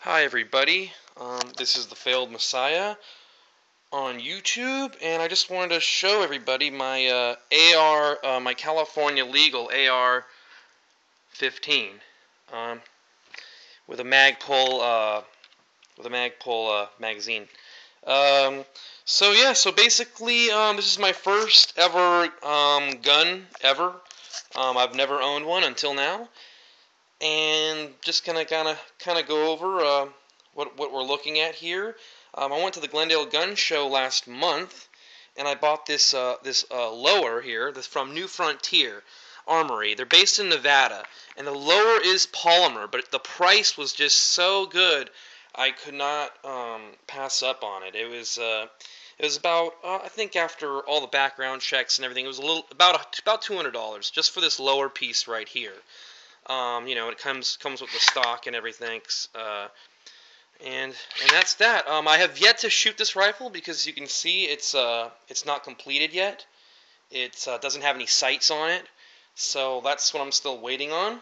Hi everybody, this is the Failed Messiah on YouTube, and I just wanted to show everybody my my California Legal AR-15 with a Magpul magazine. So basically, this is my first ever gun ever. I've never owned one until now. And just gonna kind of go over what we're looking at here. I went to the Glendale Gun Show last month, and I bought this lower here. This from New Frontier Armory. They're based in Nevada, and the lower is polymer, but the price was just so good, I could not pass up on it. It was about I think after all the background checks and everything, it was about $200 just for this lower piece right here. It comes with the stock and everything, and that's that. I have yet to shoot this rifle because you can see it's not completed yet. It doesn't have any sights on it, so that's what I'm still waiting on.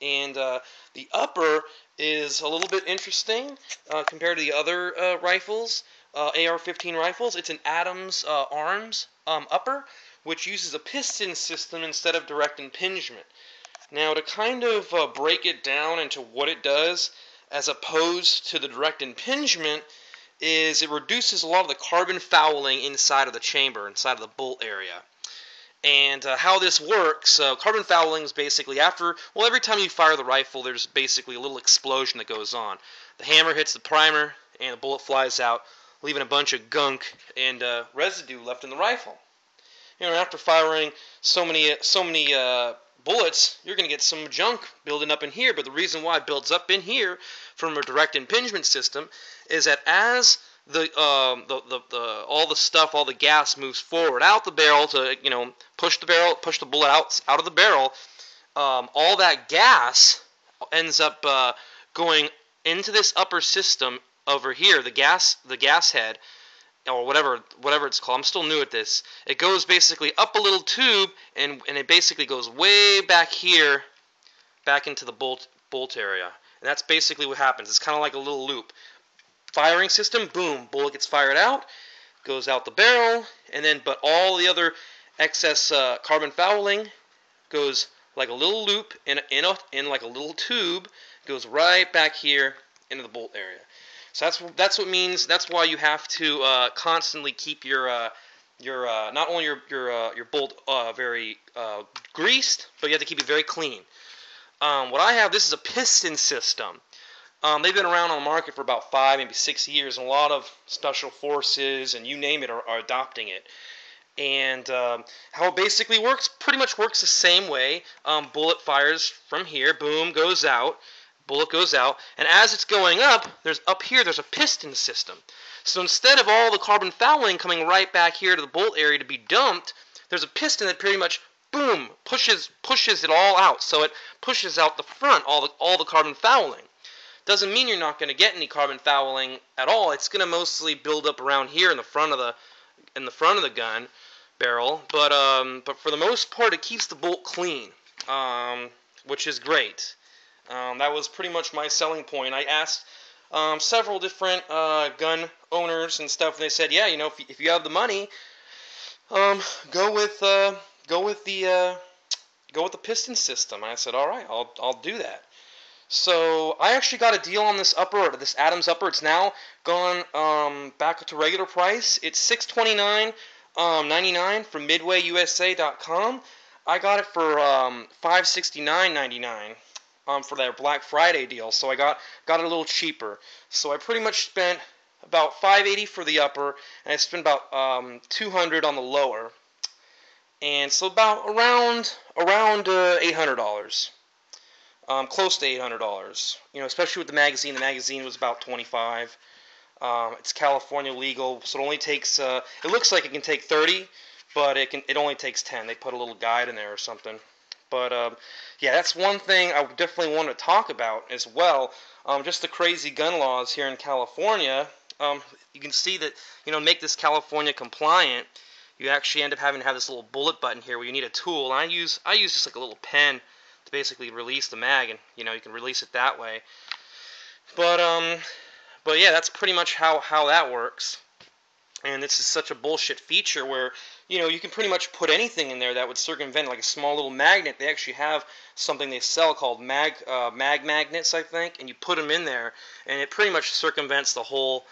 And the upper is a little bit interesting compared to the other rifles, AR-15 rifles. It's an Adams Arms upper, which uses a piston system instead of direct impingement. Now, to kind of break it down into what it does, as opposed to the direct impingement, is it reduces a lot of the carbon fouling inside of the chamber, inside of the bolt area. And how this works, carbon fouling is basically every time you fire the rifle, there's basically a little explosion that goes on. The hammer hits the primer, and the bullet flies out, leaving a bunch of gunk and residue left in the rifle. After firing so many bullets, you're going to get some junk building up in here. But the reason why it builds up in here from a direct impingement system is that as all the gas moves forward out the barrel to push the bullet out of the barrel, all that gas ends up going into this upper system over here, the gas head, or whatever it's called. I'm still new at this. It goes basically up a little tube, and it basically goes way back here, back into the bolt area. And that's basically what happens. It's kind of like a little loop. Firing system, boom, bullet gets fired out, goes out the barrel, but all the other excess carbon fouling goes like a little loop in like a little tube, goes right back here into the bolt area. So that's what means. That's why you have to constantly keep your not only your bolt very greased, but you have to keep it very clean. What I have, this is a piston system. They've been around on the market for about 5, maybe 6 years, and a lot of special forces and you name it are adopting it. And how it basically works, pretty much works the same way. Bullet fires from here, boom, goes out. Bullet goes out, and as it's going up, there's a piston system. So instead of all the carbon fouling coming right back here to the bolt area to be dumped, there's a piston that pretty much, boom, pushes it all out. So it pushes out the front, all the carbon fouling. Doesn't mean you're not going to get any carbon fouling at all. It's going to mostly build up around here in the front of the gun barrel, but for the most part, it keeps the bolt clean, which is great. That was pretty much my selling point. I asked several different gun owners and stuff, and they said, yeah, if you have the money, go with the piston system. And I said, all right, I'll do that. So I actually got a deal on this upper, this Adams upper. It's now gone back to regular price. It's $629.99 from MidwayUSA.com. I got it for $569.99. For their Black Friday deal, so I got it a little cheaper. So I pretty much spent about $580 for the upper, and I spent about $200 on the lower, and so about around $800, close to $800. Especially with the magazine. The magazine was about $25. It's California legal, so it only takes. It looks like it can take 30, but it only takes 10. They put a little guide in there or something. But yeah, that's one thing I definitely want to talk about as well. Just the crazy gun laws here in California. You can see that make this California compliant, you actually end up having to have this little bullet button here where you need a tool. And I use just like a little pen to basically release the mag, and you can release it that way. But yeah, that's pretty much how that works. And this is such a bullshit feature where, you can pretty much put anything in there that would circumvent, like a small little magnet. They actually have something they sell called mag magnets, I think, and you put them in there, and it pretty much circumvents the whole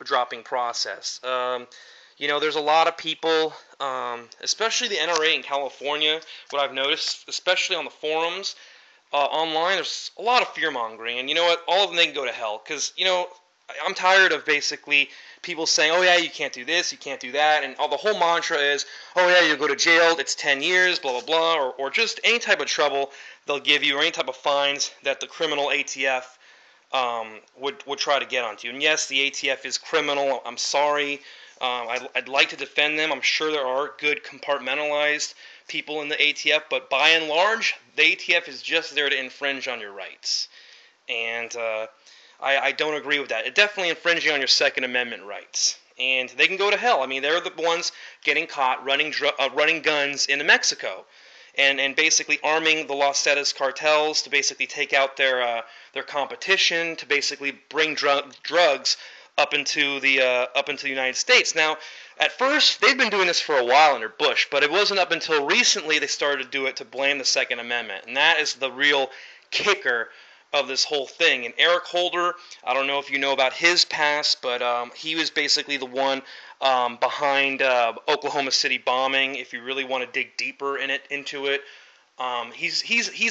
dropping process. There's a lot of people, especially the NRA in California. What I've noticed, especially on the forums, online, there's a lot of fear mongering, and you know what? All of them, they can go to hell, because I'm tired of basically people saying, "Oh yeah, you can't do this, you can't do that," and all the whole mantra is, "Oh yeah, you'll go to jail. It's 10 years, blah blah blah," or just any type of trouble they'll give you, or any type of fines that the criminal ATF would try to get onto you. And yes, the ATF is criminal. I'm sorry. I'd like to defend them. I'm sure there are good compartmentalized people in the ATF, but by and large, the ATF is just there to infringe on your rights. And I don't agree with that. It's definitely infringing on your Second Amendment rights. And they can go to hell. I mean, they're the ones getting caught running guns into Mexico, and basically arming the Los Zetas cartels to basically take out their competition, to basically bring drugs up into the United States. Now, at first, they've been doing this for a while under Bush, but it wasn't up until recently they started to do it to blame the Second Amendment, and that is the real kicker of this whole thing. And Eric Holder, I don't know if you know about his past, but he was basically the one behind Oklahoma City bombing. If you really want to dig deeper into it, he's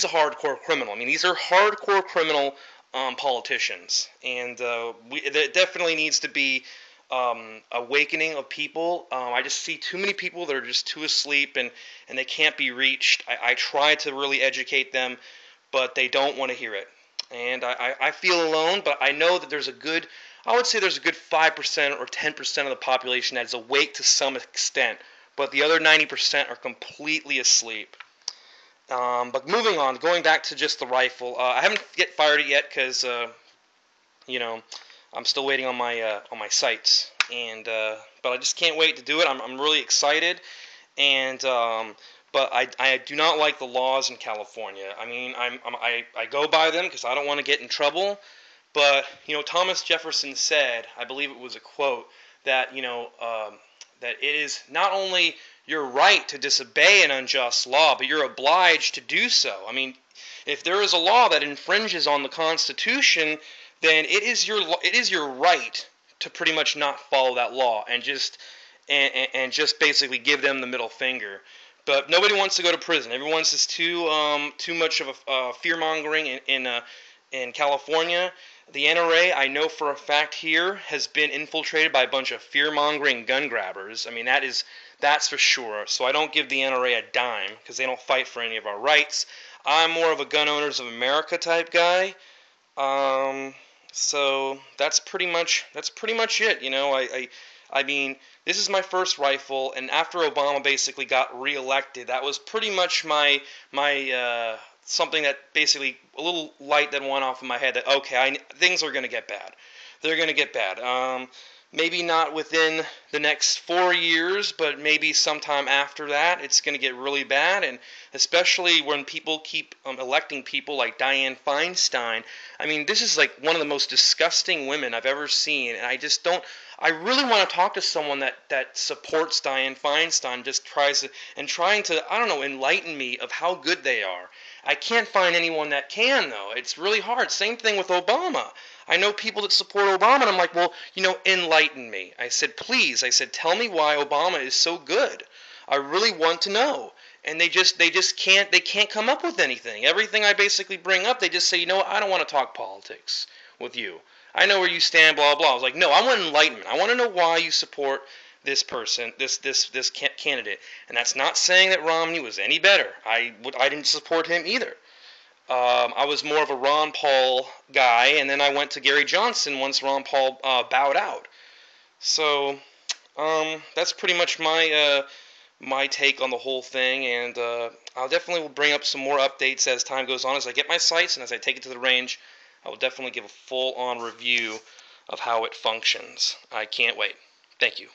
a hardcore criminal. I mean, these are hardcore criminal politicians, and there definitely needs to be awakening of people. I just see too many people that are just too asleep, and they can't be reached. I try to really educate them, but they don't want to hear it. And I feel alone, but I know that I would say there's a good 5% or 10% of the population that is awake to some extent, but the other 90% are completely asleep. But moving on, going back to just the rifle, I haven't fired it yet because, I'm still waiting on my sights, and but I just can't wait to do it. I'm really excited, and but I do not like the laws in California. I mean, I go by them because I don't want to get in trouble. But Thomas Jefferson said, I believe it was a quote, that that it is not only your right to disobey an unjust law, but you're obliged to do so. I mean, if there is a law that infringes on the Constitution, then it is your right to pretty much not follow that law and just basically give them the middle finger. But nobody wants to go to prison. Everyone's just too much of a fear mongering in California. The NRA, I know for a fact here, has been infiltrated by a bunch of fear mongering gun grabbers. I mean, that's for sure. So I don't give the NRA a dime because they don't fight for any of our rights. I'm more of a Gun Owners of America type guy. So that's pretty much it. I mean, this is my first rifle, and after Obama basically got reelected, that was pretty much my something that basically a little light that went off in my head that okay, things are gonna get bad. They're gonna get bad. Maybe not within the next 4 years, but maybe sometime after that, it's going to get really bad, and especially when people keep electing people like Dianne Feinstein. I mean, this is like one of the most disgusting women I've ever seen, and I really want to talk to someone that supports Dianne Feinstein, just trying to, I don't know, enlighten me of how good they are. I can't find anyone that can, though. It's really hard. Same thing with Obama. I know people that support Obama, and I'm like, well, enlighten me. I said, please. I said, tell me why Obama is so good. I really want to know. And they just can't come up with anything. Everything I basically bring up, they just say, I don't want to talk politics with you. I know where you stand, blah, blah. I was like, no, I want enlightenment. I want to know why you support this person, this candidate. And that's not saying that Romney was any better. I didn't support him either. I was more of a Ron Paul guy, and then I went to Gary Johnson once Ron Paul bowed out. So that's pretty much my take on the whole thing, and I'll definitely bring up some more updates as time goes on. As I get my sights and as I take it to the range, I will definitely give a full-on review of how it functions. I can't wait. Thank you.